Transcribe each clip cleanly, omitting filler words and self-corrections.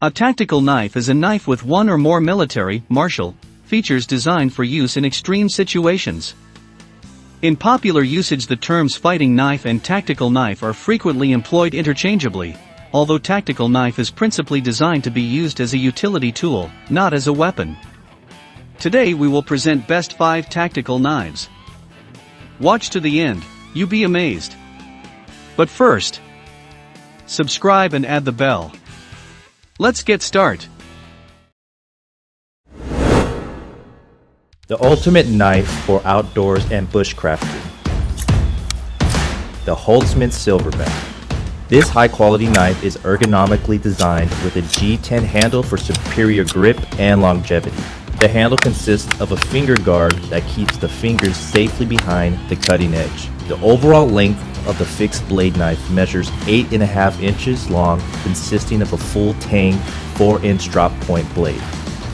A tactical knife is a knife with one or more military, martial, features designed for use in extreme situations. In popular usage, the terms fighting knife and tactical knife are frequently employed interchangeably, although tactical knife is principally designed to be used as a utility tool, not as a weapon. Today we will present best 5 tactical knives. Watch to the end, you'll be amazed. But first, subscribe and add the bell. Let's get started. The ultimate knife for outdoors and bushcrafting. The Holtzman Silverback. This high-quality knife is ergonomically designed with a G10 handle for superior grip and longevity. The handle consists of a finger guard that keeps the fingers safely behind the cutting edge. The overall length of the fixed blade knife measures 8.5 inches long, consisting of a full tang 4-inch drop point blade.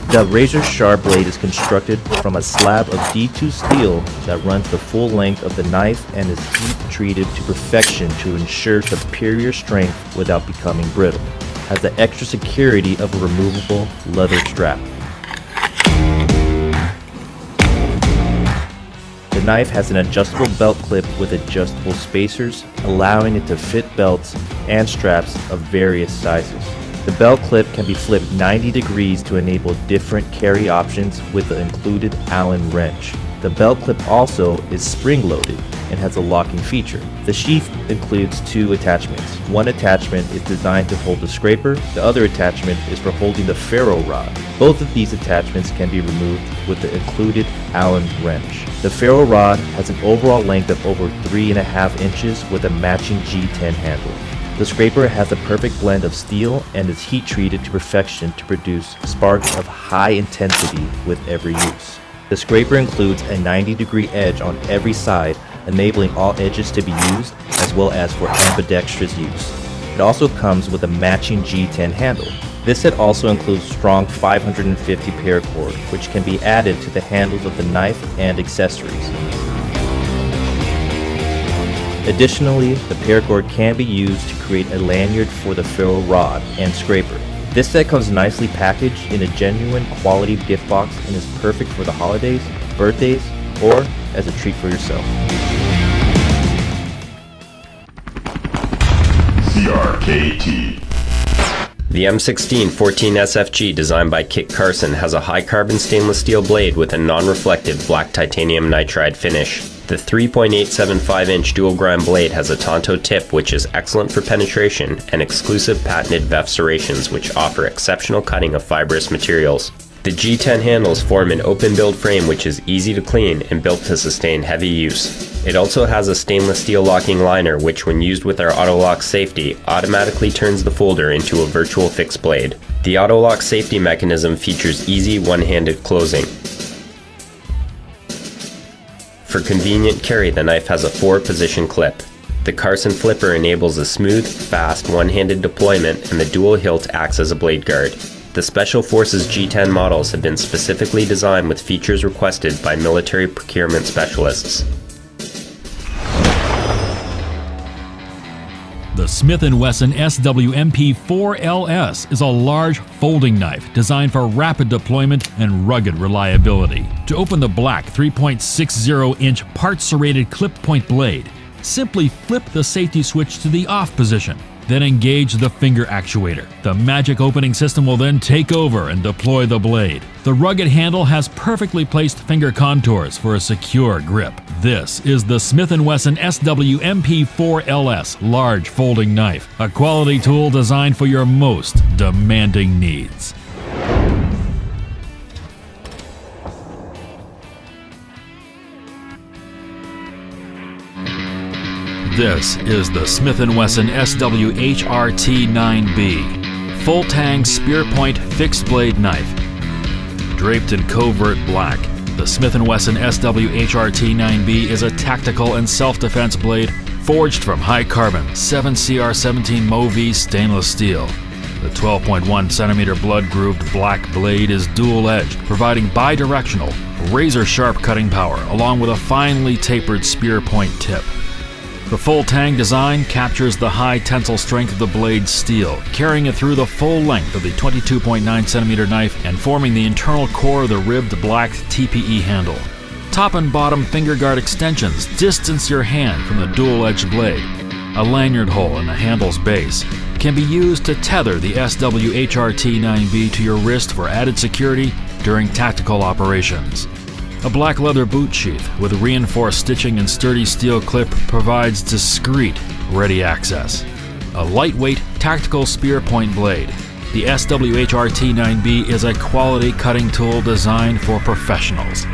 The razor-sharp blade is constructed from a slab of D2 steel that runs the full length of the knife and is heat-treated to perfection to ensure superior strength without becoming brittle. Has the extra security of a removable leather strap. The knife has an adjustable belt clip with adjustable spacers, allowing it to fit belts and straps of various sizes. The belt clip can be flipped 90 degrees to enable different carry options with the included Allen wrench. The belt clip also is spring-loaded and has a locking feature. The sheath includes 2 attachments. One attachment is designed to hold the scraper, the other attachment is for holding the ferro rod. Both of these attachments can be removed with the included Allen wrench. The ferro rod has an overall length of over 3.5 inches with a matching G10 handle. The scraper has a perfect blend of steel and is heat treated to perfection to produce sparks of high intensity with every use. The scraper includes a 90-degree edge on every side, enabling all edges to be used as well as for ambidextrous use. It also comes with a matching G10 handle. This set also includes strong 550 paracord, which can be added to the handles of the knife and accessories. Additionally, the paracord can be used to create a lanyard for the ferro rod and scraper. This set comes nicely packaged in a genuine quality gift box and is perfect for the holidays, birthdays, or as a treat for yourself. CRKT. The M16 14 SFG designed by Carson has a high carbon stainless steel blade with a non-reflective black titanium nitride finish. The 3.875-inch dual grind blade has a Tonto tip which is excellent for penetration and exclusive patented VEF serrations which offer exceptional cutting of fibrous materials. The G10 handles form an open build frame which is easy to clean and built to sustain heavy use. It also has a stainless steel locking liner which, when used with our auto lock safety, automatically turns the folder into a virtual fixed blade. The auto lock safety mechanism features easy one-handed closing. For convenient carry, the knife has a 4-position clip. The Carson flipper enables a smooth, fast, one-handed deployment and the dual hilt acts as a blade guard. The Special Forces G10 models have been specifically designed with features requested by military procurement specialists. The Smith & Wesson SWMP4LS is a large folding knife designed for rapid deployment and rugged reliability. To open the black 3.60-inch part-serrated clip point blade, simply flip the safety switch to the off position. Then engage the finger actuator. The magic opening system will then take over and deploy the blade. The rugged handle has perfectly placed finger contours for a secure grip. This is the Smith & Wesson SWMP4LS large folding knife, a quality tool designed for your most demanding needs. This is the Smith & Wesson SWHRT-9B, full tang spear point fixed blade knife. Draped in covert black, the Smith & Wesson SWHRT-9B is a tactical and self-defense blade forged from high carbon 7CR17 Movi stainless steel. The 12.1 centimeter blood-grooved black blade is dual-edged, providing bi-directional, razor-sharp cutting power along with a finely tapered spear point tip. The full tang design captures the high tensile strength of the blade's steel, carrying it through the full length of the 22.9cm knife and forming the internal core of the ribbed black TPE handle. Top and bottom finger guard extensions distance your hand from the dual-edged blade. A lanyard hole in the handle's base can be used to tether the SWHRT-9B to your wrist for added security during tactical operations. A black leather boot sheath with reinforced stitching and sturdy steel clip provides discreet, ready access. A lightweight, tactical spear point blade. The SWHRT-9B is a quality cutting tool designed for professionals.